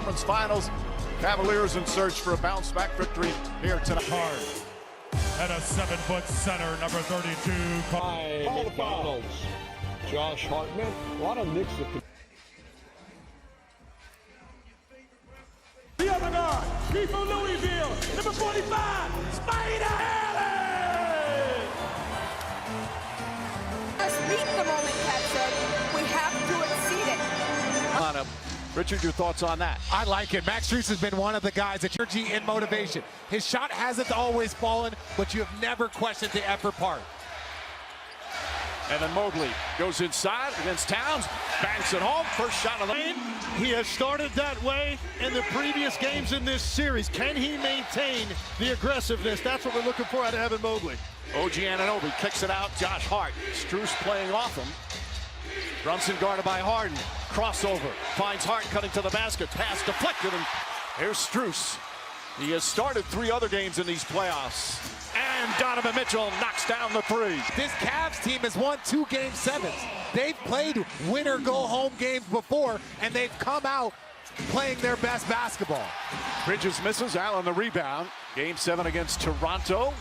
Conference Finals. Cavaliers in search for a bounce-back victory here tonight. Hard. And a 7-foot center, number 32. By McDonald's. Josh Hartman. A lot of Knicks. The other guard, he from Louisville, number 45, Spider Allen! Let's meet the moment, Cat said. We have to exceed it. On him. Richard, your thoughts on that? I like it. Max Strus has been one of the guys that energy and motivation. His shot hasn't always fallen, but you have never questioned the effort part. And then Mobley goes inside against Towns, banks it home, first shot of the game. He has started that way in the previous games in this series. Can he maintain the aggressiveness? That's what we're looking for out of Evan Mobley. OG Anunoby kicks it out, Josh Hart. Strus playing off him. Brunson guarded by Harden. Crossover, finds Hart cutting to the basket, pass deflected, and here's Strus. He has started 3 other games in these playoffs. And Donovan Mitchell knocks down the 3. This Cavs team has won 2 Game 7s. They've played winner-go-home games before, and they've come out playing their best basketball. Bridges misses, Allen the rebound. Game 7 against Toronto.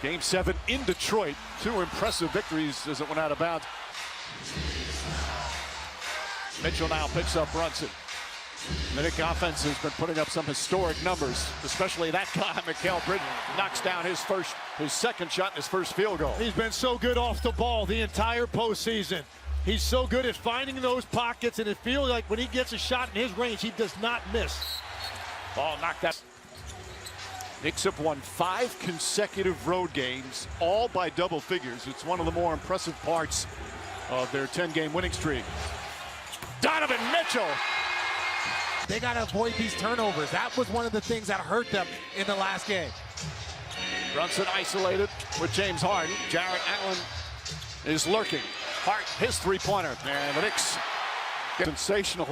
Game 7 in Detroit. 2 impressive victories as it went out of bounds. Mitchell now picks up Brunson. The Knicks offense has been putting up some historic numbers, especially that guy, Mikal Bridges, knocks down his second shot and his first field goal. He's been so good off the ball the entire postseason. He's so good at finding those pockets, and it feels like when he gets a shot in his range, he does not miss. Ball knocked out. Knicks have won 5 consecutive road games, all by double figures. It's one of the more impressive parts of their 10-game winning streak. Donovan Mitchell. They got to avoid these turnovers. That was one of the things that hurt them in the last game. Brunson isolated with James Harden. Jarrett Allen is lurking. Hart, his three-pointer. And the Knicks get sensational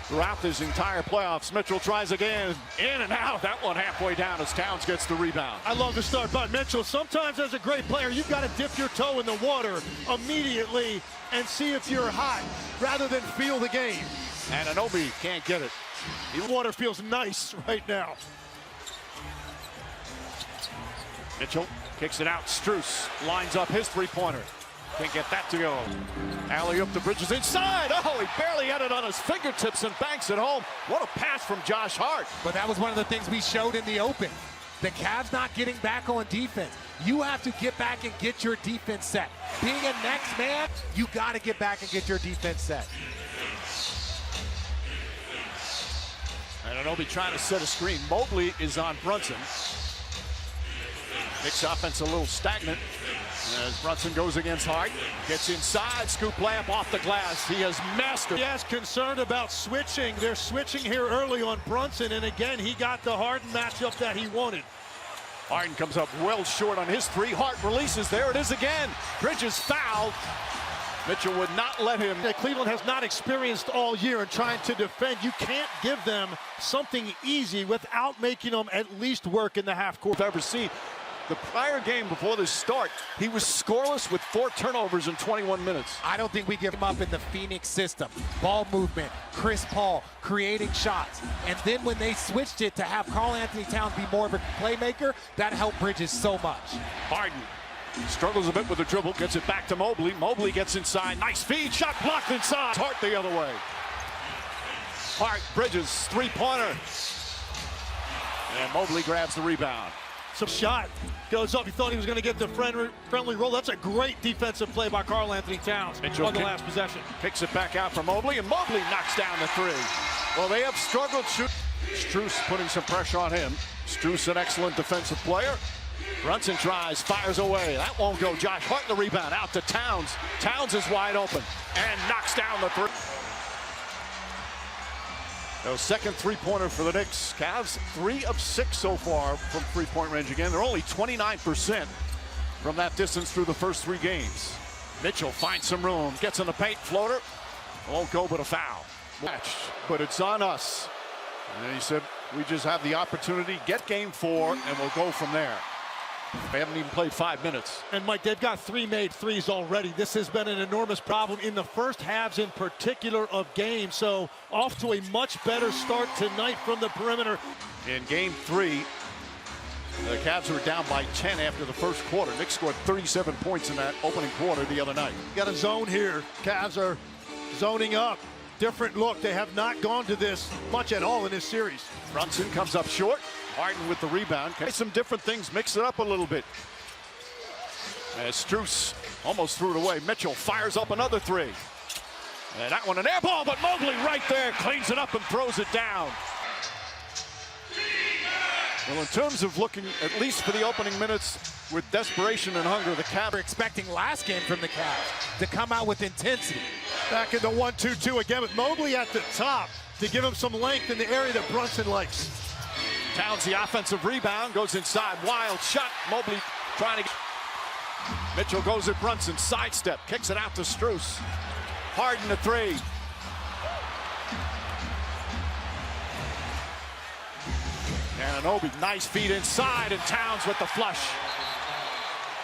throughout this entire playoffs. Mitchell tries again. In and out. That one halfway down as Towns gets the rebound. I love the start by Mitchell. Sometimes as a great player, you've got to dip your toe in the water immediately and see if you're hot rather than feel the game. And Anunoby can't get it. The water feels nice right now. Mitchell kicks it out. Strus lines up his three-pointer. Can't get that to go. Alley-oop to Bridges inside. Oh, he barely had it on his fingertips and banks it home. What a pass from Josh Hart. But that was one of the things we showed in the open. The Cavs not getting back on defense. You have to get back and get your defense set. Being a next man, you got to get back and get your defense set. And Anunoby trying to set a screen. Mobley is on Brunson. Knicks offense a little stagnant as Brunson goes against Hart. Gets inside, scoop layup off the glass. He has mastered. Yes, concerned about switching. They're switching here early on Brunson, and again, he got the Harden matchup that he wanted. Harden comes up well short on his 3. Hart releases. There it is again. Bridges fouled. Mitchell would not let him. That Cleveland has not experienced all year in trying to defend. You can't give them something easy without making them at least work in the half court. I've ever seen. The prior game before this start, he was scoreless with 4 turnovers in 21 minutes. I don't think we give him up in the Phoenix system. Ball movement, Chris Paul creating shots. And then when they switched it to have Karl Anthony Towns be more of a playmaker, that helped Bridges so much. Harden struggles a bit with the dribble, gets it back to Mobley. Mobley gets inside, nice feed, shot blocked inside. Hart the other way. Hart, Bridges, three-pointer. And Mobley grabs the rebound. Some shot goes up. He thought he was going to get the friendly roll. That's a great defensive play by Karl Anthony Towns Mitchell on the last possession. Kicks it back out for Mobley, and Mobley knocks down the 3. Well, they have struggled shooting. Strus putting some pressure on him. Strus, an excellent defensive player. Brunson tries, fires away. That won't go. Josh Hart the rebound out to Towns. Towns is wide open and knocks down the 3. No, second three-pointer for the Knicks. Cavs 3 of 6 so far from three-point range again. They're only 29% from that distance through the first 3 games. Mitchell finds some room, gets in the paint, floater. Won't go but a foul. But it's on us. And he said, we just have the opportunity, get game 4, and we'll go from there. They haven't even played 5 minutes. And Mike, they've got 3 made threes already. This has been an enormous problem in the first halves in particular of games. So off to a much better start tonight from the perimeter. In game 3, the Cavs were down by 10 after the first quarter. Knicks scored 37 points in that opening quarter the other night. Got a zone here. Cavs are zoning up. Different look. They have not gone to this much at all in this series. Brunson comes up short. Harden with the rebound. Some different things, mix it up a little bit. As Strus almost threw it away. Mitchell fires up another 3. And that one an air ball, but Mobley right there cleans it up and throws it down. Well, in terms of looking, at least for the opening minutes, with desperation and hunger, the Cavs We're expecting last game from the Cavs to come out with intensity. Back in the 1-2-2 again with Mobley at the top to give him some length in the area that Brunson likes. Towns the offensive rebound, goes inside, wild shot. Mobley trying to get. Mitchell goes at Brunson, sidestep, kicks it out to Strus. Harden the 3. Anunoby, nice feed inside, and Towns with the flush.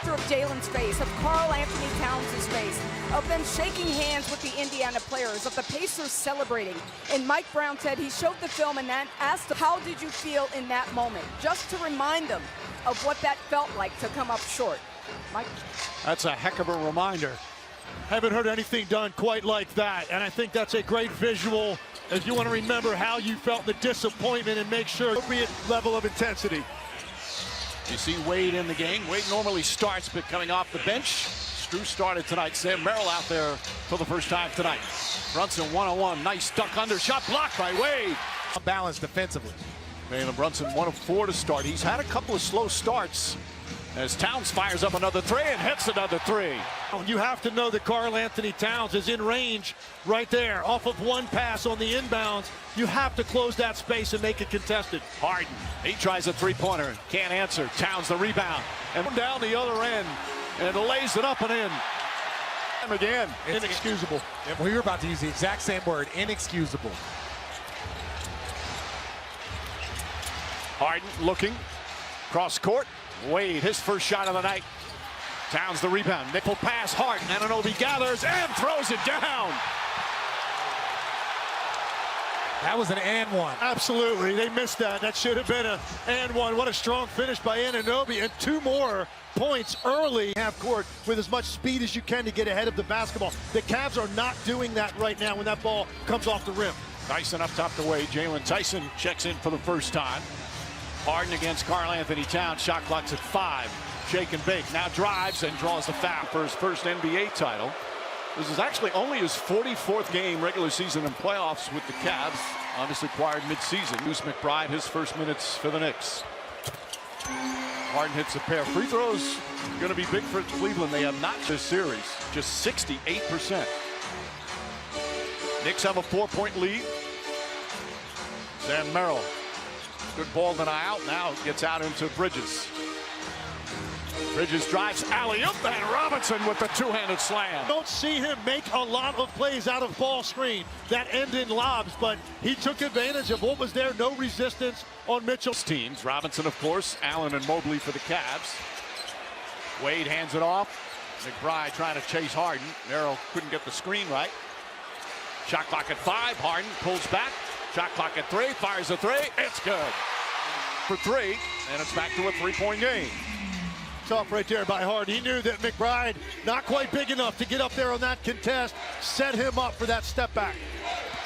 Of Jalen's face, of Karl Anthony Towns' face, of them shaking hands with the Indiana players, of the Pacers celebrating. And Mike Brown said he showed the film and then asked, how did you feel in that moment? Just to remind them of what that felt like to come up short. Mike? That's a heck of a reminder. Haven't heard anything done quite like that, and I think that's a great visual if you want to remember how you felt the disappointment and make sure appropriate level of intensity. You see Wade in the game. Wade normally starts, but coming off the bench. Strus started tonight. Sam Merrill out there for the first time tonight. Brunson one-on-one. Nice duck under. Shot blocked by Wade. Unbalanced defensively. Jalen Brunson 1 of 4 to start. He's had a couple of slow starts as Towns fires up another 3 and hits another 3. You have to know that Karl Anthony Towns is in range right there off of one pass on the inbounds. You have to close that space and make it contested. Harden, he tries a 3-pointer, can't answer. Towns the rebound and down the other end and lays it up and in. And again, Inexcusable. We were about to use the exact same word, inexcusable. Harden looking, cross court. Wade, his first shot of the night. Towns the rebound, nickel pass, Harden, Anunoby gathers and throws it down. That was an and one. Absolutely, they missed that. That should have been a and one. What a strong finish by Anunoby, and 2 more points early. Half court with as much speed as you can to get ahead of the basketball. The Cavs are not doing that right now when that ball comes off the rim. Tyson up top the way. Jalen Tyson checks in for the first time. Harden against Karl Anthony Towns. Shot clock's at 5. Shake and bake. Now drives and draws a foul for his first NBA title. This is actually only his 44th game regular season and playoffs with the Cavs. Obviously acquired midseason. Deuce McBride, his first minutes for the Knicks. Harden hits a pair of free throws. Going to be big for Cleveland. They have not this series. Just 68%. Knicks have a 4-point lead. Sam Merrill. Good ball denial. Now gets out into Bridges. Bridges drives alley-oop, and Robinson with the 2-handed slam. Don't see him make a lot of plays out of ball screen that end in lobs, but he took advantage of what was there. No resistance on Mitchell's teams. Robinson, of course, Allen and Mobley for the Cavs. Wade hands it off. McBride trying to chase Harden. Merrill couldn't get the screen right. Shot clock at 5. Harden pulls back. Shot clock at 3. Fires a 3. It's good. For 3, and it's back to a 3-point game. Tough right there by Harden. He knew that McBride not quite big enough to get up there on that contest. Set him up for that step back.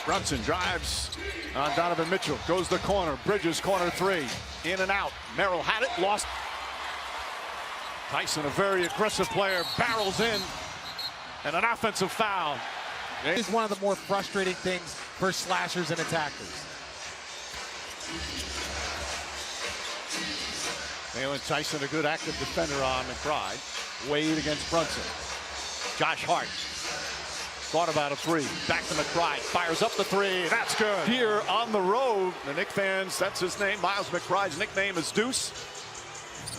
Brunson drives on Donovan Mitchell. Goes the corner. Bridges corner 3. In and out. Merrill had it. Lost. Tyson, a very aggressive player, barrels in. And an offensive foul. This is one of the more frustrating things for slashers and attackers. Jalen Tyson, a good active defender on McBride. Wade against Brunson. Josh Hart thought about a 3. Back to McBride. Fires up the 3. That's good. Here on the road, the Knicks fans, that's his name. Miles McBride's nickname is Deuce.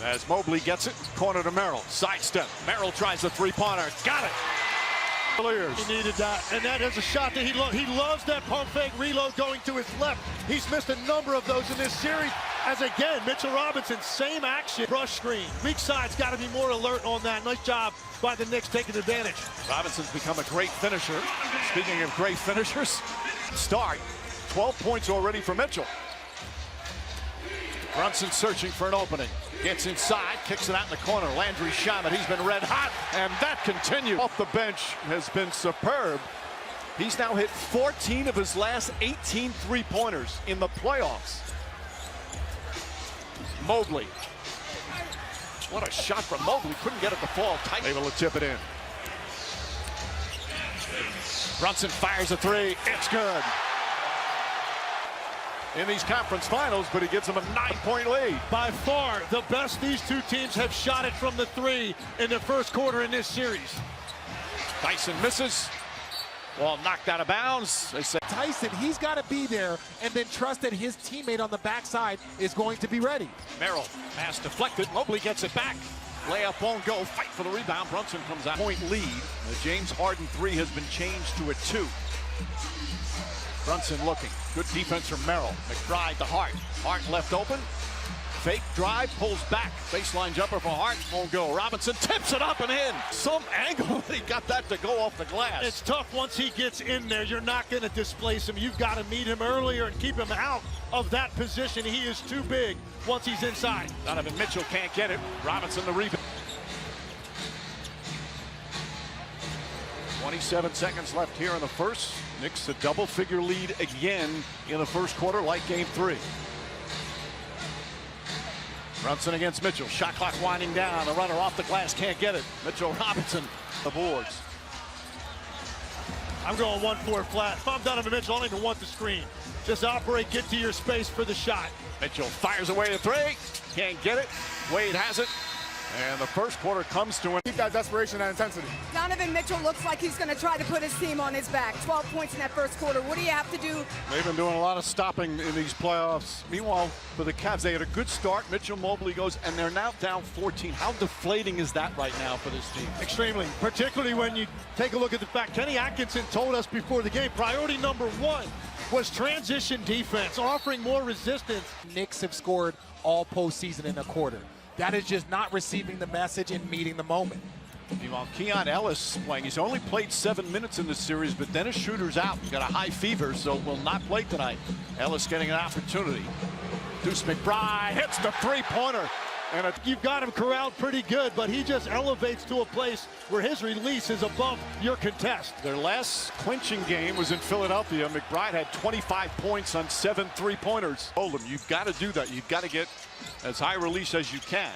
As Mobley gets it, corner to Merrill. Sidestep. Merrill tries the 3-pointer. Got it. He needed that, and that is a shot that he loves that pump fake reload going to his left. He's missed a number of those in this series. as again, Mitchell Robinson, same action, brush screen. Weak side's got to be more alert on that. Nice job by the Knicks taking advantage. Robinson's become a great finisher. Speaking of great finishers, start. 12 points already for Mitchell. Brunson searching for an opening. Gets inside, kicks it out in the corner. Landry Shamet, he's been red hot, and that continues. Off the bench has been superb. He's now hit 14 of his last 18 three-pointers in the playoffs. Mobley. What a shot from Mobley. Couldn't get it to fall tight. Able to tip it in. Brunson fires a three. It's good. In these conference finals, but he gives them a 9-point lead. By far the best these two teams have shot it from the three in the first quarter in this series. Tyson misses. Ball knocked out of bounds. They say Tyson, he's got to be there and then trust that his teammate on the backside is going to be ready. Merrill, pass deflected. Mobley gets it back. Layup won't go. Fight for the rebound. Brunson comes out. Point lead. The James Harden three has been changed to a 2. Brunson looking. Good defense from Merrill. McBride to Hart. Hart left open. Fake drive, pulls back. Baseline jumper for Hart. Won't go. Robinson tips it up and in. Some angle that he got that to go off the glass. It's tough once he gets in there. You're not going to displace him. You've got to meet him earlier and keep him out of that position. He is too big once he's inside. Donovan Mitchell can't get it. Robinson the rebound. 27 seconds left here in the first. Knicks a double-figure lead again in the first quarter, like Game 3. Brunson against Mitchell. Shot clock winding down. The runner off the glass can't get it. Mitchell Robinson the boards. I'm going 1-4 flat. If I'm Donovan Mitchell, I don't even want the screen. Just operate, get to your space for the shot. Mitchell fires away the three. Can't get it. Wade has it. And the first quarter comes to an. Keep that desperation and intensity. Donovan Mitchell looks like he's going to try to put his team on his back. 12 points in that first quarter. What do you have to do? They've been doing a lot of stopping in these playoffs. Meanwhile, for the Cavs, they had a good start. Mitchell Mobley goes, and they're now down 14. How deflating is that right now for this team? Extremely, particularly when you take a look at the fact Kenny Atkinson told us before the game, priority number 1 was transition defense, offering more resistance. Knicks have scored all postseason in a quarter. That is just not receiving the message and meeting the moment. Meanwhile, Keon Ellis playing. He's only played 7 minutes in this series, but Dennis Schroeder's out. He's got a high fever, so will not play tonight. Ellis getting an opportunity. Deuce McBride hits the three-pointer. And you've got him corralled pretty good, but he just elevates to a place where his release is above your contest. Their last clinching game was in Philadelphia. McBride had 25 points on 7 three-pointers. Hold him. You've got to do that. You've got to get as high release as you can.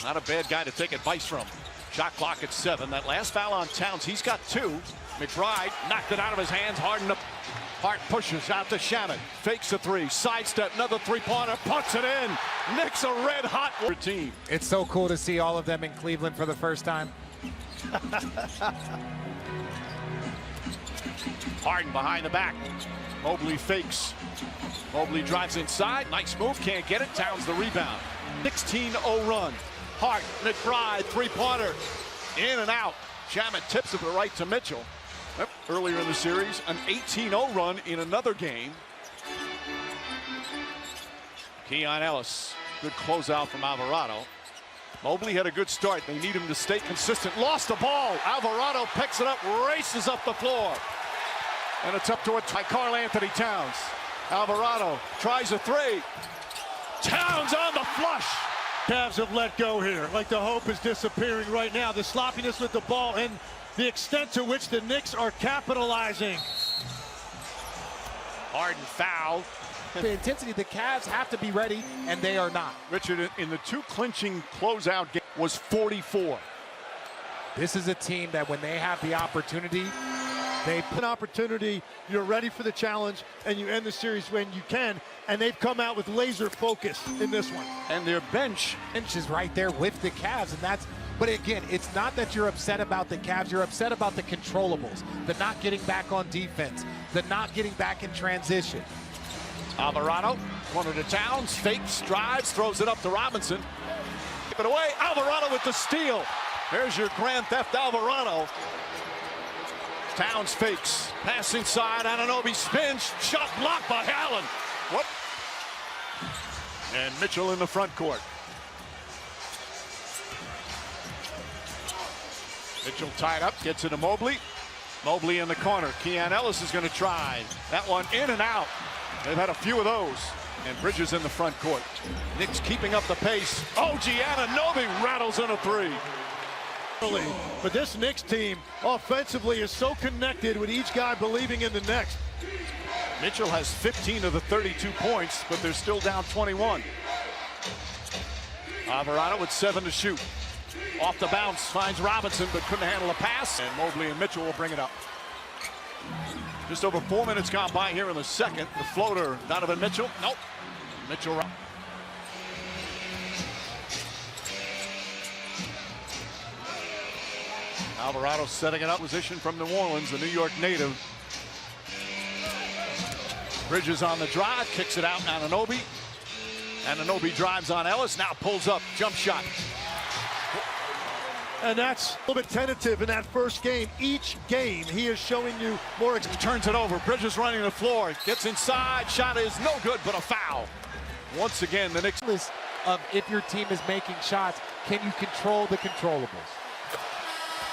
Not a bad guy to take advice from. Shot clock at 7. That last foul on Towns, he's got 2. McBride knocked it out of his hands. Hart pushes out to Shamet. Fakes a three. Sidestep. Another three-pointer. Puts it in. Knicks a red-hot team. It's so cool to see all of them in Cleveland for the first time. Harden behind the back. Mobley fakes. Mobley drives inside. Nice move. Can't get it. Towns the rebound. 16-0 run. Hart, McBride, three-pointer. In and out. Shamet tips it right to Mitchell. Earlier in the series, an 18-0 run in another game. Keon Ellis, good closeout from Alvarado. Mobley had a good start. They need him to stay consistent. Lost the ball. Alvarado picks it up, races up the floor. And it's up to it by Karl Anthony Towns. Alvarado tries a three. Towns on the flush. Cavs have let go here. Like the hope is disappearing right now. The sloppiness with the ball and the extent to which the Knicks are capitalizing. Harden fouled. The intensity, the Cavs have to be ready, and they are not. Richard, in the 2 clinching closeout game was 44. This is a team that when they have the opportunity, they An opportunity, you're ready for the challenge, and you end the series when you can, and they've come out with laser focus in this one. And their bench is right there with the Cavs, and that's. But again, it's not that you're upset about the Cavs. You're upset about the controllables, the not getting back on defense, the not getting back in transition. Alvarado, corner to Towns, fakes, drives, throws it up to Robinson. Keep it away, Alvarado with the steal. There's your Grand Theft Alvarado. Towns fakes, pass inside, Anunoby spins, shot blocked by Allen. What? And Mitchell in the front court. Mitchell tied up, gets it to Mobley. Mobley in the corner. Keon Ellis is going to try. That one in and out. They've had a few of those. And Bridges in the front court. Knicks keeping up the pace. OG Anunoby rattles in a three. But this Knicks team offensively is so connected with each guy believing in the next. Mitchell has 15 of the 32 points, but they're still down 21. Alvarado with 7 to shoot. Off the bounce, finds Robinson, but couldn't handle a pass. And Mobley and Mitchell will bring it up. Just over 4 minutes gone by here in the second. The floater, Donovan Mitchell. Nope. Mitchell. Alvarado setting it up. Position from New Orleans, the New York native. Bridges on the drive, kicks it out. Anunoby. Anunoby drives on Ellis, now pulls up, jump shot. And that's a little bit tentative in that first game. Each game, he is showing you more. Turns it over. Bridges running the floor. Gets inside. Shot is no good, but a foul. Once again, the Knicks. Of if your team is making shots, can you control the controllables?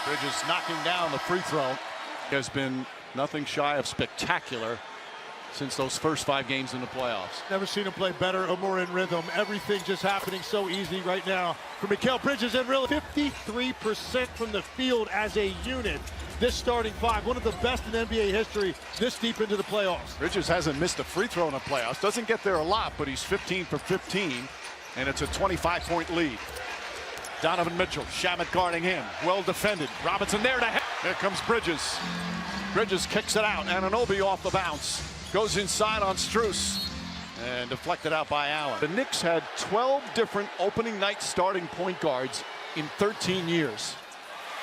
Bridges knocking down the free throw. Has been nothing shy of spectacular since those first 5 games in the playoffs. Never seen him play better or more in rhythm. Everything just happening so easy right now for Mikal Bridges, and really 53% from the field as a unit. This starting 5, one of the best in NBA history this deep into the playoffs. Bridges hasn't missed a free throw in the playoffs. Doesn't get there a lot, but he's 15 for 15, and it's a 25-point lead. Donovan Mitchell, Shamet guarding him. Well defended. Robinson there to help. There comes Bridges. Bridges kicks it out. Anunoby off the bounce. Goes inside on Strus and deflected out by Allen. The Knicks had 12 different opening night starting point guards in 13 years.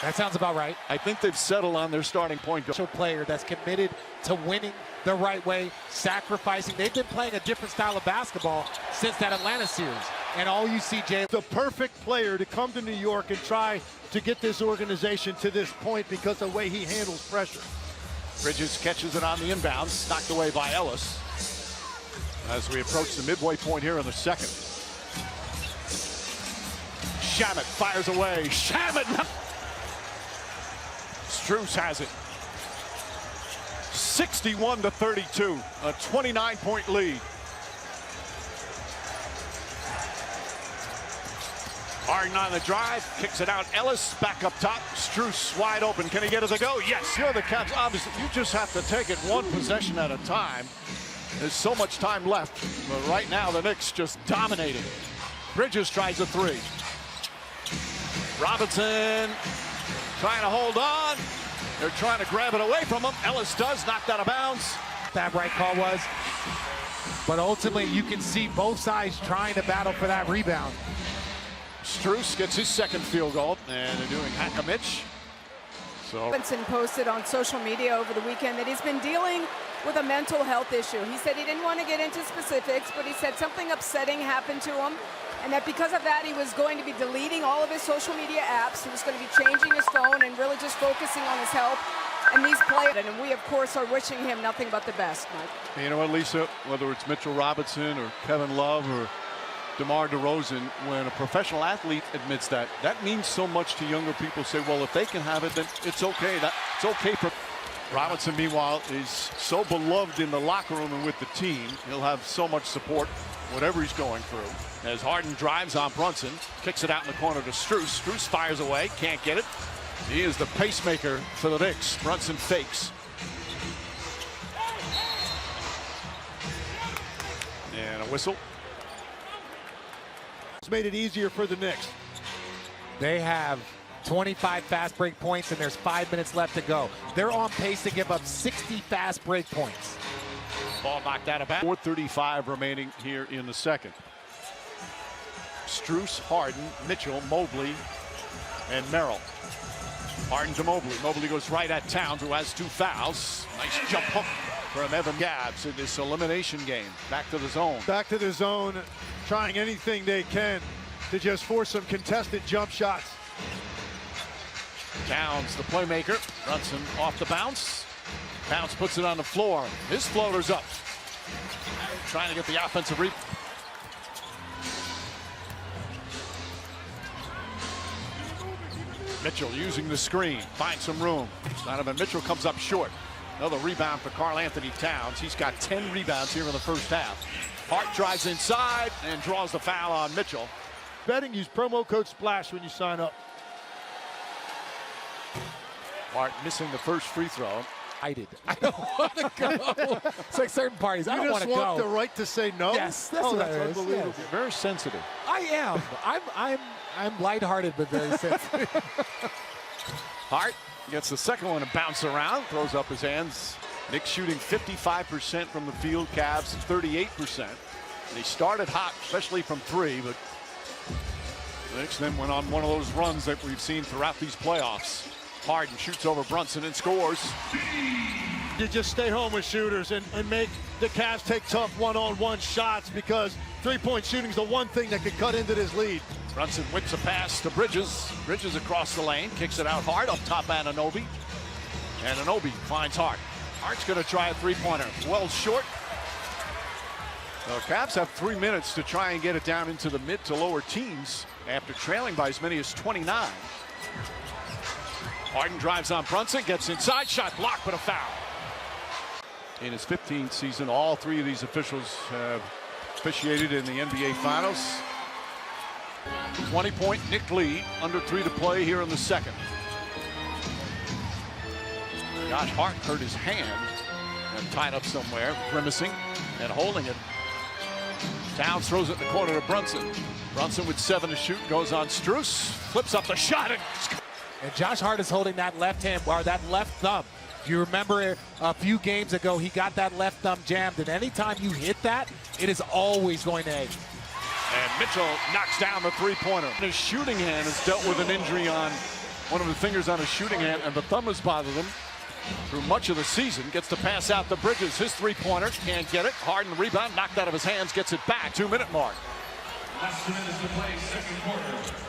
That sounds about right. I think they've settled on their starting point guard. Player that's committed to winning the right way, sacrificing. They've been playing a different style of basketball since that Atlanta series. And all you see, Jay. The perfect player to come to New York and try to get this organization to this point because of the way he handles pressure. Bridges catches it on the inbounds, knocked away by Ellis. As we approach the midway point here in the second. Shamet fires away. Shamet! Strus has it. 61 to 32, a 29-point lead. Harden on the drive, kicks it out. Ellis back up top. Strus wide open. Can he get it to go? Yes. You're the Cavs. Obviously, you just have to take it one possession at a time. There's so much time left. But right now, the Knicks just dominating. Bridges tries a 3. Robinson trying to hold on. They're trying to grab it away from him. Ellis does, knocked out of bounds. That right call was. But ultimately, you can see both sides trying to battle for that rebound. Strus gets his second field goal, and they're doing hack-a-mitch. So Robinson posted on social media over the weekend that he's been dealing with a mental health issue. He said he didn't want to get into specifics, but he said something upsetting happened to him, and that because of that, he was going to be deleting all of his social media apps. He was going to be changing his phone and really just focusing on his health and these players. And we, of course, are wishing him nothing but the best, Mike. You know what, Lisa, whether it's Mitchell Robinson or Kevin Love or DeMar DeRozan, when a professional athlete admits that, that means so much to younger people. Say, well, if they can have it, then it's okay. It's okay for Robinson. Meanwhile, is so beloved in the locker room and with the team. He'll have so much support, whatever he's going through. As Harden drives on Brunson, kicks it out in the corner to Strus. Strus fires away, can't get it. He is the pacemaker for the Knicks. Brunson fakes. And a whistle. It's made it easier for the Knicks. They have 25 fast break points, and there's 5 minutes left to go. They're on pace to give up 60 fast break points. Ball knocked out of bounds. 4:35 remaining here in the second. Strus, Harden, Mitchell, Mobley, and Merrill. Harden to Mobley. Mobley goes right at Towns, who has 2 fouls. Nice jump hook from Evan Gabbs in this elimination game. Back to the zone. Back to the zone, trying anything they can to just force some contested jump shots. Towns, the playmaker. Brunson off the bounce. Towns puts it on the floor. His floater's up. Trying to get the offensive rebound. Mitchell using the screen, finds some room. Donovan Mitchell comes up short. Another rebound for Karl Anthony Towns. He's got 10 rebounds here in the first half. Hart drives inside and draws the foul on Mitchell. Betting, use promo code SPLASH when you sign up. Hart missing the first free throw. I don't want to go. It's like certain parties. I don't want to go. You just want the right to say no? Yes, that's what that's it is. unbelievable. Yes. Very sensitive. I am. I'm lighthearted but very sensitive. Hart gets the second one to bounce around, throws up his hands. Knicks shooting 55% from the field, Cavs 38%. And he started hot, especially from three, but the Knicks then went on one of those runs that we've seen throughout these playoffs. Harden shoots over Brunson and scores. You just stay home with shooters and make the Cavs take tough one-on-one shots, because three-point shooting is the one thing that could cut into this lead. Brunson whips a pass to Bridges. Bridges across the lane, kicks it out hard up top Anunoby. Anunoby finds Hart. Hart's going to try a three-pointer. Well short. The Cavs have 3 minutes to try and get it down into the mid to lower teens after trailing by as many as 29. Harden drives on Brunson, gets inside, shot blocked, but a foul. In his 15th season, all three of these officials have officiated in the NBA Finals. 20-point Knick lead, under 3 to play here in the second. Josh Hart hurt his hand and tied up somewhere, grimacing and holding it. Towns throws it in the corner to Brunson. Brunson with 7 to shoot, goes on Strus, flips up the shot, And Josh Hart is holding that left hand, or that left thumb. If you remember a few games ago, he got that left thumb jammed, and anytime you hit that, it is always going to ache. And Mitchell knocks down the three-pointer. His shooting hand has dealt with an injury on one of the fingers on his shooting hand, and the thumb has bothered him through much of the season. Gets to pass out to Bridges. His three-pointer, can't get it. Harden rebound, knocked out of his hands, gets it back. 2-minute mark. Last 2 minutes to play, second quarter.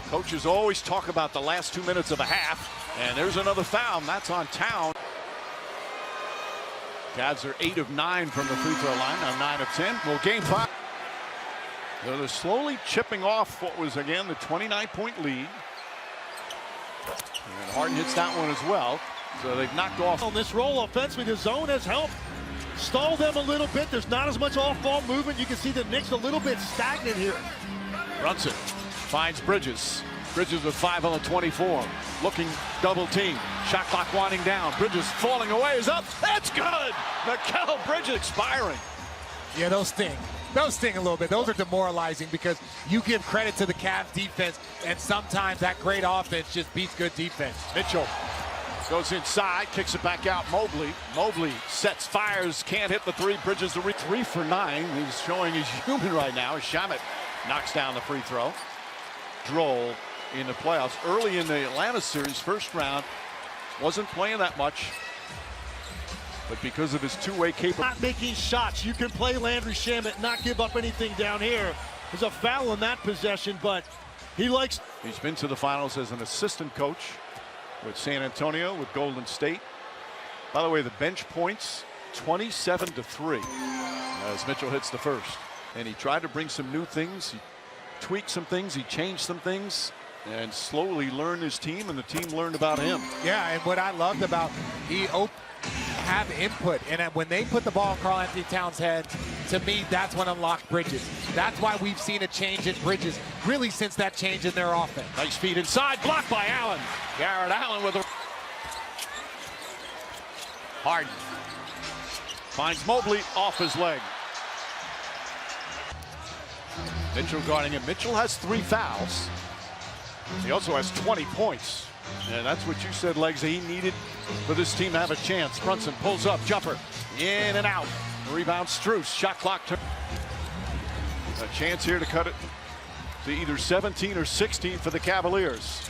Coaches always talk about the last 2 minutes of a half, and there's another foul, and that's on Town. Cavs are 8 of 9 from the free throw line, now 9 of 10. Well, game 5. They're slowly chipping off what was, again, the 29-point lead. And Harden hits that one as well, so they've knocked off. On this roll offensively, the zone has helped stall them a little bit. There's not as much off-ball movement. You can see the Knicks a little bit stagnant here. Brunson finds Bridges. Bridges with 5 on the 24. Looking double team. Shot clock winding down. Bridges falling away is up. That's good. Mikal Bridges expiring. Yeah, those sting. Those sting a little bit. Those are demoralizing because you give credit to the Cavs defense, and sometimes that great offense just beats good defense. Mitchell goes inside, kicks it back out. Mobley. Mobley sets, fires, can't hit the three. Bridges the 3 for 9. He's showing he's human right now. Shamet knocks down the free throw. Droll in the playoffs. Early in the Atlanta series, first round, wasn't playing that much. But because of his two-way capability. Not making shots. You can play Landry Shamet, not give up anything down here. There's a foul in that possession, but he likes. He's been to the finals as an assistant coach with San Antonio, with Golden State. By the way, the bench points, 27 to 3 as Mitchell hits the first. And he tried to bring some new things. He tweaked some things. He changed some things and slowly learned his team, and the team learned about him. Yeah, and what I loved about he have input, and when they put the ball in Karl Anthony Towns' head, to me, that's what unlocked Bridges. That's why we've seen a change in Bridges, really since that change in their offense. Nice feed inside, blocked by Allen. Garrett Allen with a Harden finds Mobley off his leg. Mitchell guarding him. Mitchell has 3 fouls. He also has 20 points. And that's what you said, Legs, he needed for this team to have a chance. Brunson pulls up, jumper, in and out. Rebound Strus, shot clock. A chance here to cut it to either 17 or 16 for the Cavaliers.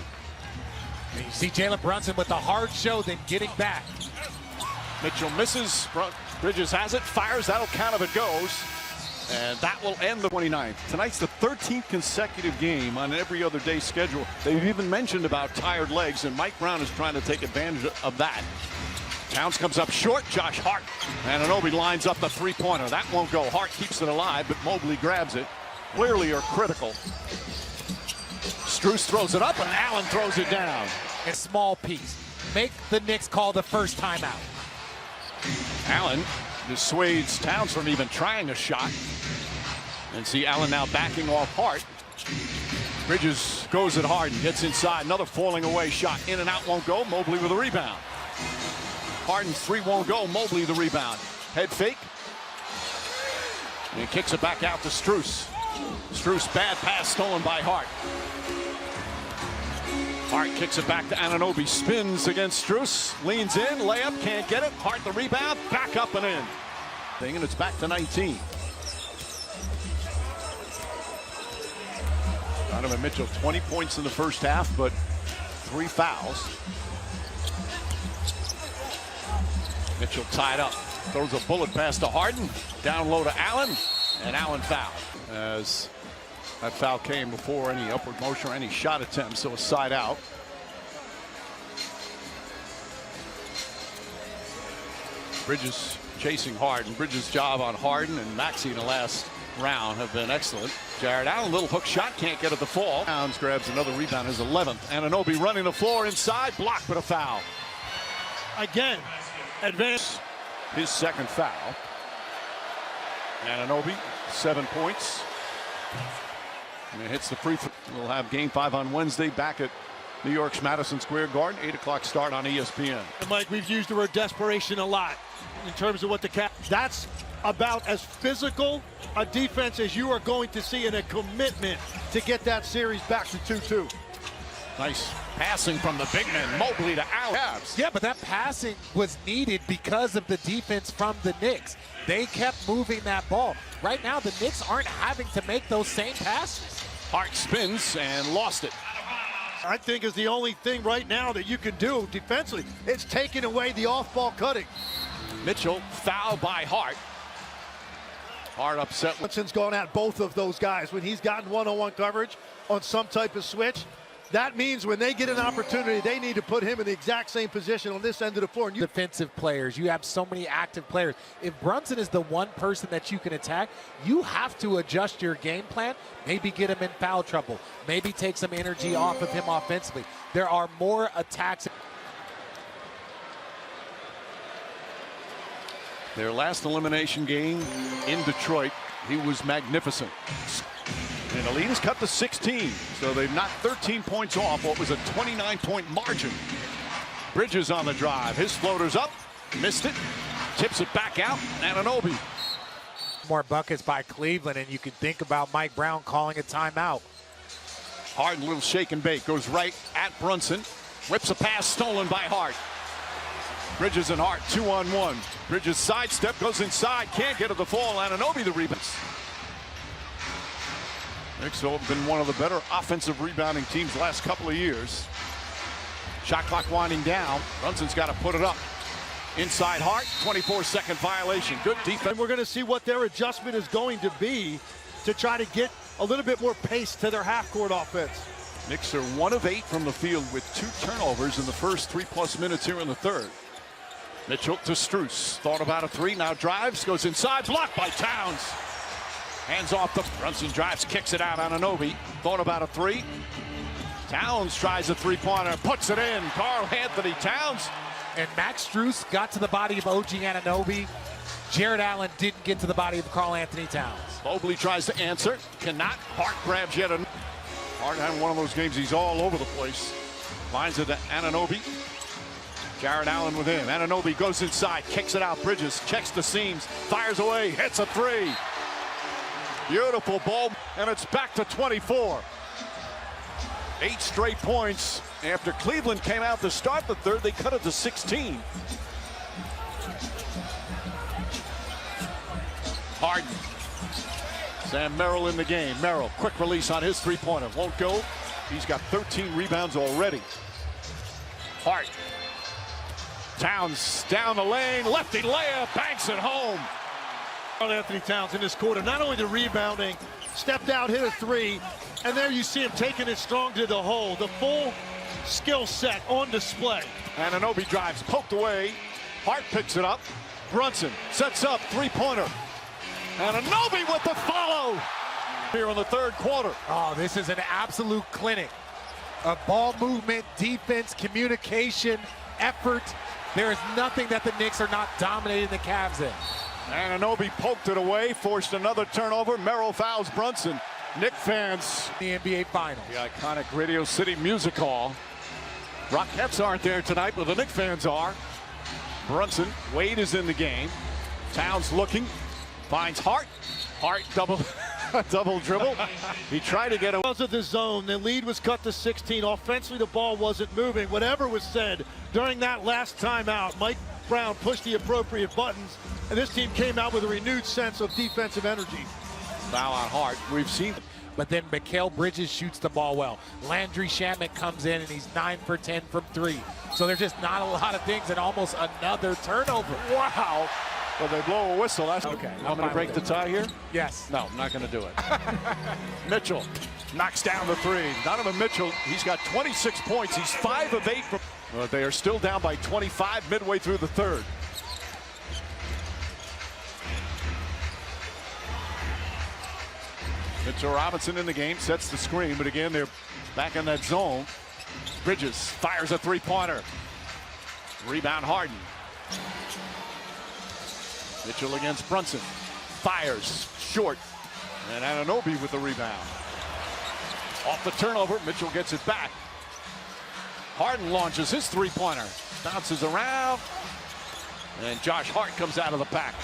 And you see Jalen Brunson with the hard show, then getting back. Mitchell misses, Bridges has it, fires, that'll count if it goes. And that will end the 29th. Tonight's the 13th consecutive game on an every other day schedule. They've even mentioned about tired legs, and Mike Brown is trying to take advantage of that. Towns comes up short, Josh Hart. And Anunoby lines up the three-pointer. That won't go. Hart keeps it alive, but Mobley grabs it. Clearly are critical. Strus throws it up, and Allen throws it down. A small piece. Make the Knicks call the first timeout. Allen dissuades Towns from even trying a shot. And see Allen now backing off Hart. Bridges goes at Harden, gets inside, another falling away shot. In and out won't go, Mobley with a rebound. Harden's three won't go, Mobley the rebound. Head fake. And he kicks it back out to Strus. Strus, bad pass stolen by Hart. Hart kicks it back to Anunoby, spins against Strus, leans in, layup, can't get it. Hart the rebound, back up and in. And it's back to 19. Donovan Mitchell, 20 points in the first half, but 3 fouls. Mitchell tied up, throws a bullet pass to Harden, down low to Allen, and Allen fouled. As that foul came before any upward motion or any shot attempt, so a side out. Bridges chasing Harden. Bridges' job on Harden and Maxey in the last round have been excellent. Jared Allen, little hook shot, can't get it to fall. Towns grabs another rebound, his 11th. Anunoby running the floor inside, blocked, but a foul. Again, advance. His second foul. Anunoby, 7 points. And it hits the free throw. We'll have Game 5 on Wednesday back at New York's Madison Square Garden. 8 o'clock start on ESPN. And Mike, we've used the word desperation a lot in terms of what the Cavs. That's about as physical a defense as you are going to see, and a commitment to get that series back to 2-2. Nice passing from the big man, Mobley to Allen. Yeah, but that passing was needed because of the defense from the Knicks. They kept moving that ball. Right now, the Knicks aren't having to make those same passes. Hart spins and lost it. I think is the only thing right now that you can do defensively. It's taking away the off-ball cutting. Mitchell fouled by Hart. Hart upset. Hudson's gone at both of those guys when he's gotten one-on-one coverage on some type of switch. That means when they get an opportunity, they need to put him in the exact same position on this end of the floor. And Defensive players, you have so many active players. If Brunson is the one person that you can attack, you have to adjust your game plan, maybe get him in foul trouble, maybe take some energy off of him offensively. There are more attacks. Their last elimination game in Detroit, he was magnificent. And the lead is cut to 16, so they've knocked 13 points off what was a 29-point margin. Bridges on the drive. His floater's up, missed it, tips it back out. Anunoby. More buckets by Cleveland, and you can think about Mike Brown calling a timeout. Harden, little shake and bake, goes right at Brunson. Whips a pass stolen by Hart. Bridges and Hart, 2-on-1. Bridges sidestep, goes inside, can't get it to fall. Anunoby the rebounds. Knicks have been one of the better offensive rebounding teams the last couple of years. Shot clock winding down. Brunson's got to put it up. Inside Hart, 24-second violation. Good defense. And we're going to see what their adjustment is going to be to try to get a little bit more pace to their half-court offense. Knicks are 1 of 8 from the field with 2 turnovers in the first 3+ minutes here in the third. Mitchell to Strus. Thought about a 3, now drives, goes inside, blocked by Towns. Hands off the Brunson drives, kicks it out on Anunoby. Thought about a 3. Towns tries a 3-pointer, puts it in. Karl Anthony Towns. And Max Strus got to the body of OG Anunoby. Jared Allen didn't get to the body of Karl Anthony Towns. Mobley tries to answer, cannot. Hart grabs yet another. Hart having one of those games, he's all over the place. Finds it to Anunoby. Jared Allen with him. Anunoby goes inside, kicks it out. Bridges checks the seams, fires away, hits a 3. Beautiful ball, and it's back to 24. 8 straight points. After Cleveland came out to start the third, they cut it to 16. Harden. Sam Merrill in the game. Merrill, quick release on his 3-pointer. Won't go. He's got 13 rebounds already. Hart. Towns down the lane. Lefty layup. Banks it home. Karl Anthony Towns in this quarter, not only the rebounding, stepped out, hit a 3, and there you see him taking it strong to the hole. The full skill set on display. Anunoby drives, poked away. Hart picks it up. Brunson sets up, 3-pointer. Anunoby with the follow here in the third quarter. Oh, this is an absolute clinic ball movement, defense, communication, effort. There is nothing that the Knicks are not dominating the Cavs in. Anunoby poked it away, forced another turnover. Merrill fouls Brunson. Knick fans, The NBA Finals. the iconic Radio City Music Hall. Rockettes aren't there tonight, but the Knick fans are. Brunson, Wade is in the game. Towns looking, finds Hart. Hart double dribble. He tried to get away. Because of the zone, the lead was cut to 16. Offensively, the ball wasn't moving. Whatever was said during that last timeout, Mike Brown pushed the appropriate buttons, and this team came out with a renewed sense of defensive energy. Foul on Hart. We've seen. But then Mikal Bridges shoots the ball well. Landry Shamet comes in and he's 9 for 10 from 3. So there's just not a lot of things, and almost another turnover. Wow. Well, they blow a whistle. That's Okay, I'm going to break the tie here. Yes. No, I'm not going to do it. Mitchell knocks down the three. Donovan Mitchell, he's got 26 points. He's 5 of 8. They are still down by 25 midway through the third. Mitchell Robinson in the game, sets the screen, but again, they're back in that zone. Bridges fires a three-pointer. Rebound Harden. Mitchell against Brunson. Fires short. And Anunoby with the rebound. Off the turnover, Mitchell gets it back. Harden launches his three-pointer. Bounces around. And Josh Hart comes out of the pack.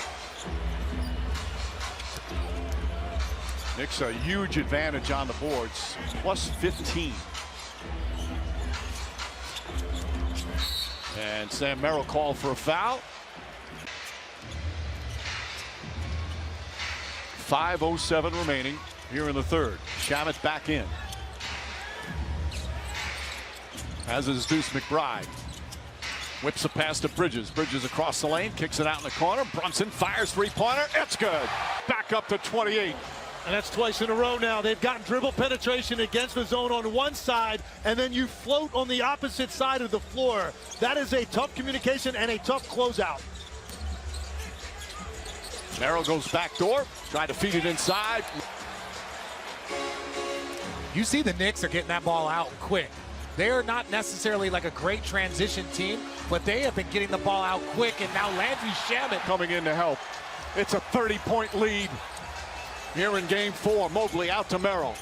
Knicks a huge advantage on the boards, plus 15. And Sam Merrill called for a foul. 5:07 remaining here in the third. Shamet back in. As is Deuce McBride. Whips a pass to Bridges. Bridges across the lane, kicks it out in the corner. Brunson fires three-pointer. It's good. Back up to 28. And that's twice in a row now. They've gotten dribble penetration against the zone on one side, and then you float on the opposite side of the floor. That is a tough communication and a tough closeout. Merrill goes back door, trying to feed it inside. You see the Knicks are getting that ball out quick. They are not necessarily like a great transition team, but they have been getting the ball out quick, and now Landry Shamet Coming in to help. It's a 30-point lead here in game 4. Mobley out to Merrill.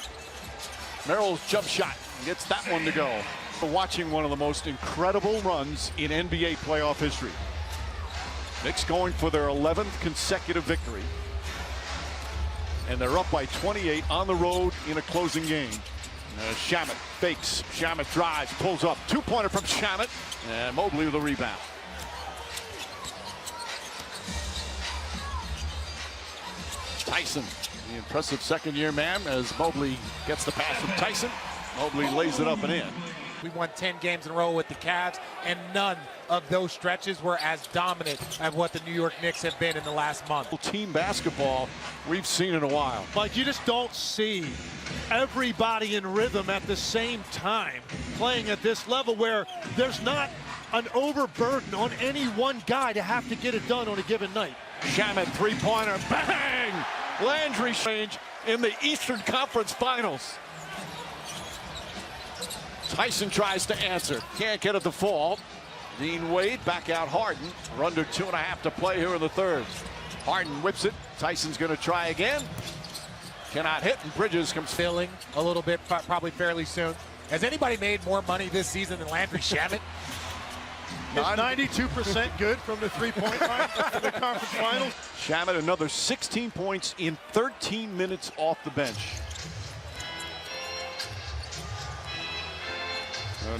Merrill's jump shot gets that one to go. We're watching one of the most incredible runs in NBA playoff history. Knicks going for their 11th consecutive victory. And they're up by 28 on the road in a closing game. Shamet fakes. Shamet drives, pulls up. Two-pointer from Shamet. And Mobley with a rebound. Tyson, the impressive second-year man, as Mobley gets the pass from Tyson. Mobley lays it up and in. We won 10 games in a row with the Cavs, and none of those stretches were as dominant as what the New York Knicks have been in the last month. Team basketball we've seen in a while. But you just don't see everybody in rhythm at the same time playing at this level, where there's not an overburden on any one guy to have to get it done on a given night. Shamet three-pointer, bang! Landry range in the Eastern Conference Finals. Tyson tries to answer, can't get it to fall. Dean Wade back out Harden. We're under 2.5 to play here in the third. Harden whips it. Tyson's going to try again. Cannot hit, and Bridges comes Filling a little bit, probably fairly soon. Has anybody made more money this season than Landry Shamet? Is 92% good from the three-point line in the conference finals. Shamet another 16 points in 13 minutes off the bench.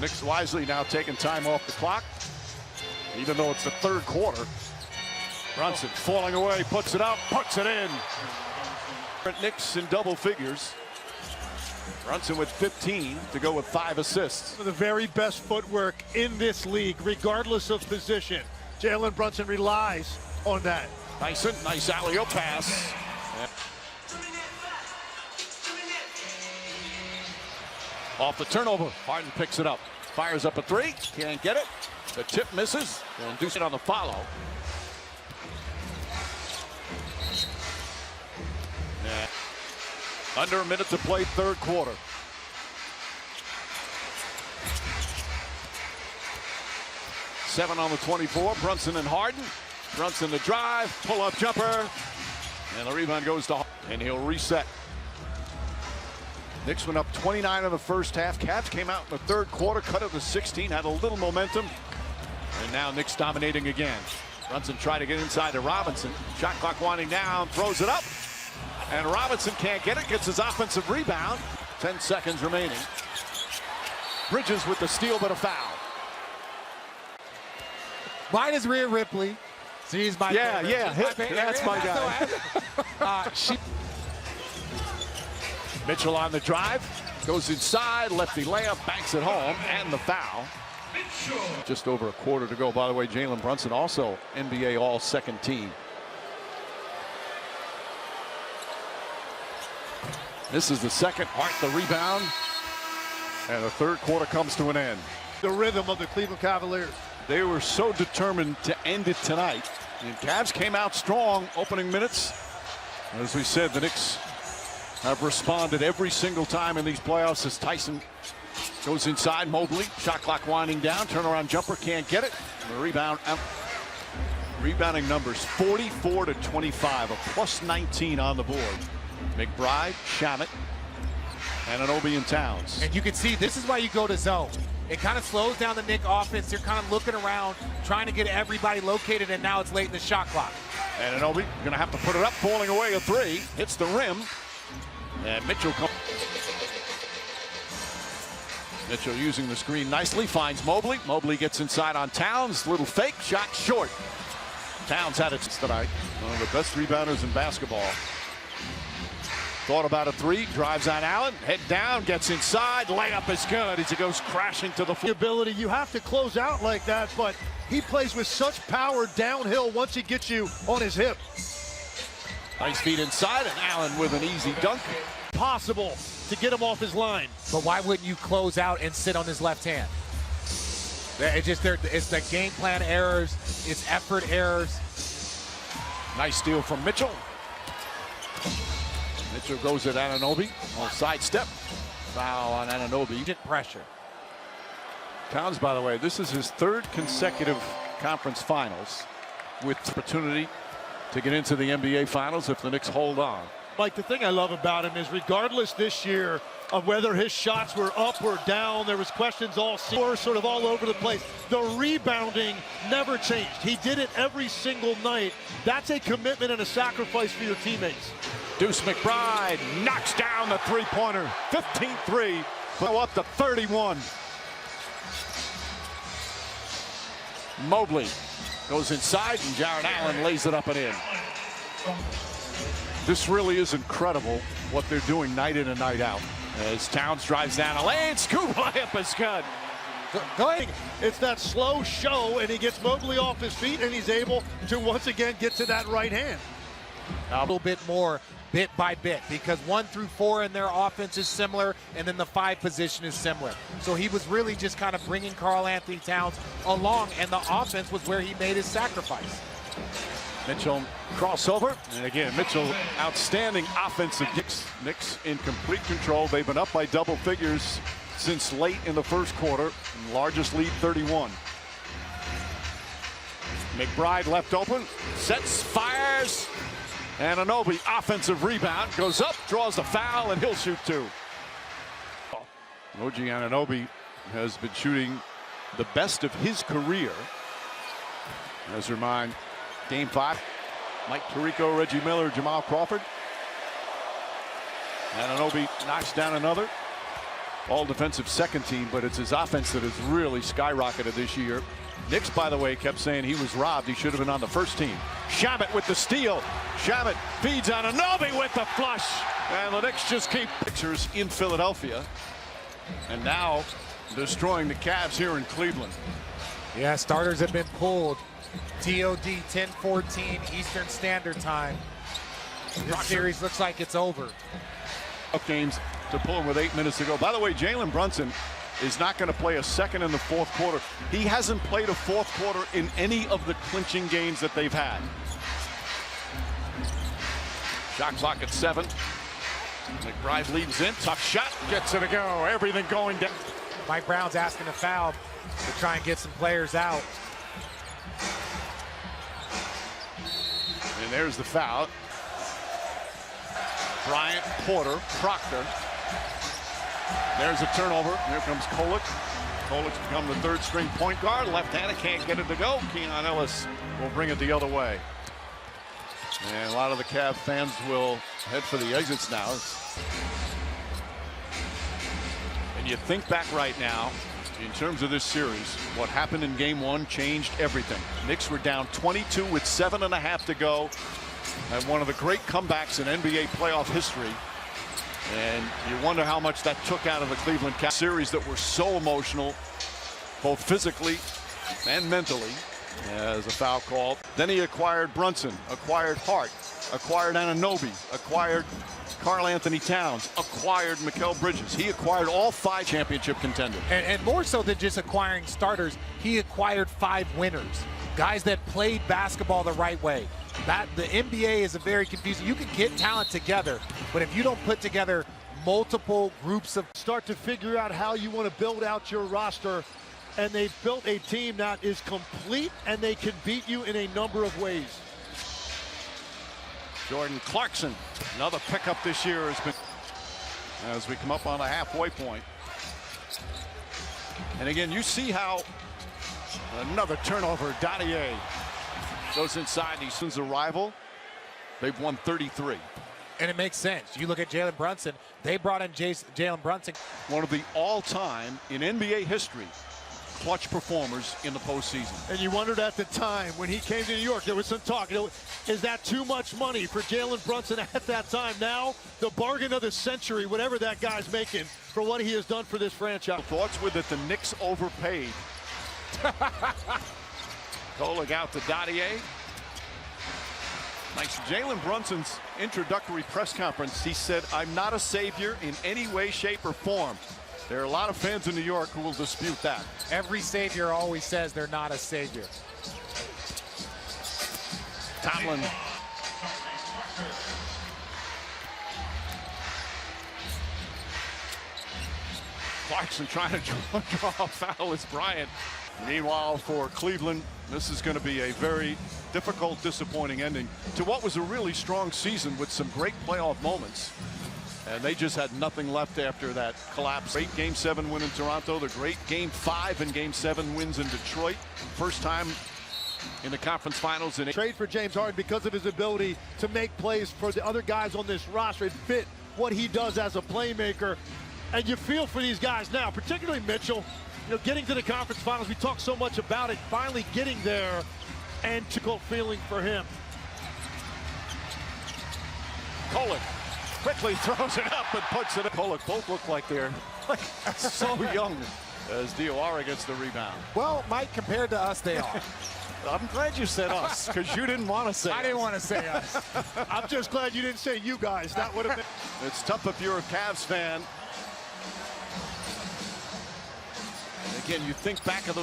Knicks wisely now taking time off the clock, even though it's the third quarter. Brunson falling away, puts it up, puts it in. Knicks in double figures. Brunson with 15 to go with 5 assists. The very best footwork in this league, regardless of position. Jalen Brunson relies on that. Tyson, nice alley-oop pass. Off the turnover, Harden picks it up. Fires up a three, can't get it. The tip misses, and Deuce on the follow. Under a minute to play, third quarter. 7 on the 24. Brunson and Harden. Brunson the drive, pull-up jumper, and the rebound goes to Harden, and he'll reset. Knicks went up 29 in the first half. Cavs came out in the third quarter, cut it to 16, had a little momentum, and now Knicks dominating again. Brunson tried to get inside to Robinson. Shot clock winding down, throws it up, and Robinson can't get it, gets his offensive rebound. 10 seconds remaining. Bridges with the steal, but a foul. Mine is Rhea Ripley. She's my favorite. That's my guy. Mitchell on the drive, goes inside, lefty layup, banks it home, and the foul. Just over a quarter to go. By the way, Jalen Brunson also NBA All-Second Team. This is the second. Hart the rebound, and the third quarter comes to an end. The rhythm of the Cleveland Cavaliers. They were so determined to end it tonight. And Cavs came out strong opening minutes. As we said, the Knicks have responded every single time in these playoffs as Tyson goes inside. Mobley, shot clock winding down, turnaround jumper, can't get it. And the rebound out. Rebounding numbers 44 to 25, a plus 19 on the board. McBride, Shamet, and Anunoby and Towns. And you can see this is why you go to zone. It kind of slows down the Knicks offense. They're kind of looking around, trying to get everybody located, and now it's late in the shot clock. And Anunoby going to have to put it up, falling away a three. Hits the rim. And Mitchell comes. Mitchell using the screen nicely, finds Mobley. Mobley gets inside on Towns. Little fake shot short. Towns had it tonight. One of the best rebounders in basketball. Thought about a three, drives on Allen, head down, gets inside, layup is good as he goes crashing to the floor. Ability, you have to close out like that, but he plays with such power downhill once he gets you on his hip. Nice feet inside, and Allen with an easy dunk. Possible to get him off his line. But why wouldn't you close out and sit on his left hand? It's the game plan errors, it's effort errors. Nice steal from Mitchell. Mitchell goes at Anunoby on sidestep. Foul on Anunoby. Pressure. Towns, by the way, this is his third consecutive conference finals with opportunity to get into the NBA finals if the Knicks hold on. Mike, the thing I love about him is regardless this year of whether his shots were up or down, there was questions all season, sort of all over the place. The rebounding never changed. He did it every single night. That's a commitment and a sacrifice for your teammates. Deuce McBride knocks down the three-pointer. 15-3, go up to 31. Mobley goes inside, and Jarrett Allen lays it up and in. This really is incredible what they're doing night in and night out. As Towns drives down a lane, scoop layup is good. Go ahead. It's that slow show, and he gets Mobley off his feet, and he's able to once again get to that right hand. A little bit more bit by bit, because 1 through 4 in their offense is similar, and then the 5 position is similar. So he was really just kind of bringing Karl-Anthony Towns along, and the offense was where he made his sacrifice. Mitchell crossover, and again, Mitchell, outstanding offensive. Knicks in complete control. They've been up by double figures since late in the first quarter. Largest lead, 31. McBride left open, sets, fires, and Anunoby offensive rebound, goes up, draws the foul, and he'll shoot 2. OG Anunoby has been shooting the best of his career. As a reminder, Game 5, Mike Tirico, Reggie Miller, Jamal Crawford. Anunoby knocks down another. All defensive second team, but it's his offense that has really skyrocketed this year. Knicks, by the way, kept saying he was robbed. He should have been on the first team. Shamet with the steal. Shamet feeds on Anunoby with the flush. And the Knicks just keep pictures in Philadelphia. And now destroying the Cavs here in Cleveland. Yeah, starters have been pulled. TOD 10:14 Eastern Standard Time. This series looks like it's over. Games to pull him with 8 minutes to go. By the way, Jalen Brunson is not going to play a second in the fourth quarter. He hasn't played a fourth quarter in any of the clinching games that they've had. Shot clock at 7. McBride leads in, tough shot, gets it to go. Everything going down. Mike Brown's asking a foul to try and get some players out. And there's the foul. Bryant, Porter, Proctor. There's a turnover. Here comes Kolek. Kolek's become the third string point guard. Left-handed, can't get it to go. Keon Ellis will bring it the other way. And a lot of the Cavs fans will head for the exits now. And you think back right now, in terms of this series, what happened in game one changed everything. Knicks were down 22 with 7.5 to go. And one of the great comebacks in NBA playoff history. And you wonder how much that took out of the Cleveland Cavaliers. Series that were so emotional, both physically and mentally, as a foul call. Then he acquired Brunson, acquired Hart, acquired Anunoby, acquired Karl Anthony Towns, acquired Mikal Bridges. He acquired all 5 championship contenders. And more so than just acquiring starters, he acquired 5 winners. Guys that played basketball the right way. The NBA is a very confusing. You can get talent together, but if you don't put together multiple groups of... Start to figure out how you want to build out your roster, and they've built a team that is complete, and they can beat you in a number of ways. Jordan Clarkson, another pickup this year, has been as we come up on the halfway point. And again, you see how another turnover. Dadier goes inside. Easton's arrival. They've won 33. And it makes sense. You look at Jalen Brunson. They brought in Jalen Brunson. One of the all-time in NBA history clutch performers in the postseason. And you wondered at the time when he came to New York, there was some talk. Is that too much money for Jalen Brunson at that time? Now, the bargain of the century, whatever that guy's making for what he has done for this franchise. Thoughts were that the Knicks overpaid. Kolek out to Dadier. Nice. Jalen Brunson's introductory press conference, he said, "I'm not a savior in any way, shape, or form." There are a lot of fans in New York who will dispute that. Every savior always says they're not a savior. Tomlin. Clarkson trying to draw a foul as Bryant. Meanwhile, for Cleveland, this is going to be a very difficult, disappointing ending to what was a really strong season with some great playoff moments. And they just had nothing left after that collapse. Great Game 7 win in Toronto. The great Game 5 and Game 7 wins in Detroit. First time in the conference finals. Trade for James Harden because of his ability to make plays for the other guys on this roster. It fit what he does as a playmaker. And you feel for these guys now, particularly Mitchell. You know, getting to the conference finals, we talk so much about it, finally getting there, and difficult feeling for him. Kolek quickly throws it up and puts it up. Kolek both look like they're so young as Diawara gets the rebound. Well, Mike, compared to us, they are. I'm glad you said us, because you didn't want to say I didn't want to say us. I'm just glad you didn't say you guys. That would have been... It's tough if you're a Cavs fan. And again, you think back of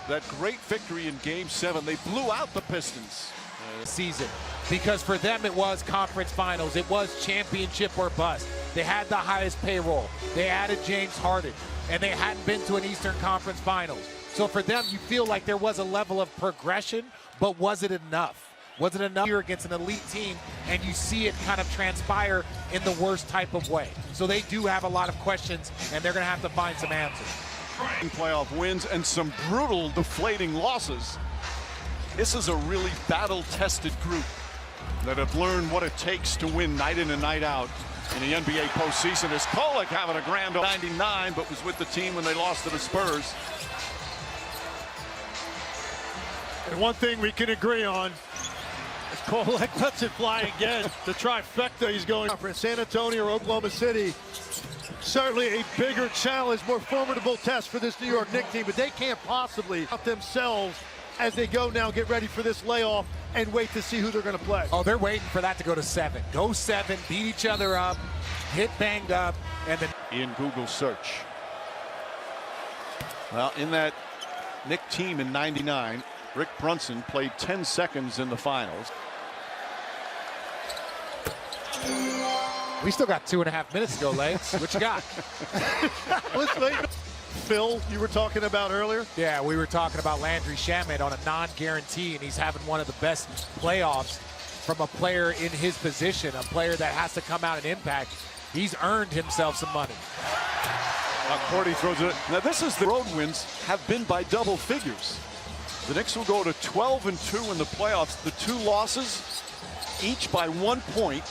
that great victory in Game 7. They blew out the Pistons. Season, because for them it was conference finals, it was championship or bust. They had the highest payroll, they added James Harden, and they hadn't been to an Eastern Conference Finals. So for them, you feel like there was a level of progression, but was it enough? Was it enough? You're against an elite team, and you see it kind of transpire in the worst type of way. So they do have a lot of questions, and they're going to have to find some answers. Playoff wins and some brutal, deflating losses. This is a really battle-tested group that have learned what it takes to win night in and night out in the NBA postseason. As Kolek having a grand 99, but was with the team when they lost to the Spurs. And one thing we can agree on is Kolek lets it fly again. The trifecta he's going for San Antonio or Oklahoma City. Certainly a bigger challenge, more formidable test for this New York Knicks team, but they can't possibly help themselves as they go now, get ready for this layoff and wait to see who they're going to play. Oh, they're waiting for that to go to 7. Go 7, beat each other up, hit banged up, and then in Google search. Well, in that Knick team in '99, Rick Brunson played 10 seconds in the finals. we still got 2.5 minutes to go, Lance. What you got? Phil, you were talking about earlier? Yeah, we were talking about Landry Shamet on a non-guarantee, and he's having one of the best playoffs from a player in his position, a player that has to come out and impact. He's earned himself some money. Cordy throws it. Now this is the road wins have been by double figures. The Knicks will go to 12-2 in the playoffs. The 2 losses, each by 1 point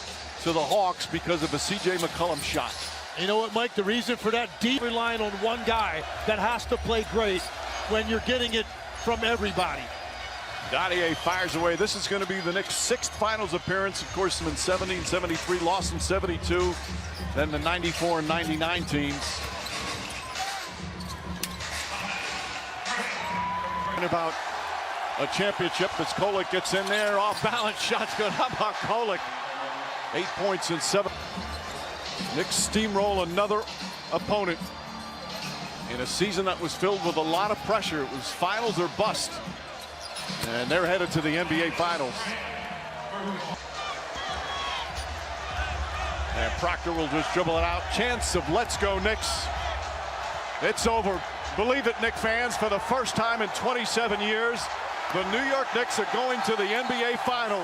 to the Hawks because of a C.J. McCollum shot. You know what, Mike? The reason for that, deep relying on one guy that has to play great when you're getting it from everybody. Dadier fires away. This is going to be the Knicks' 6th finals appearance. Of course, in 70 and 73, lost in 72. Then the 94 and 99 teams. About a championship as Kolek gets in there. Off balance shots good. How about Kolek? 8 points in 7. Knicks steamroll another opponent in a season that was filled with a lot of pressure. It was finals or bust. And they're headed to the NBA Finals. And Proctor will just dribble it out. Chance of let's go Knicks. It's over. Believe it, Knicks fans, for the first time in 27 years, the New York Knicks are going to the NBA Finals.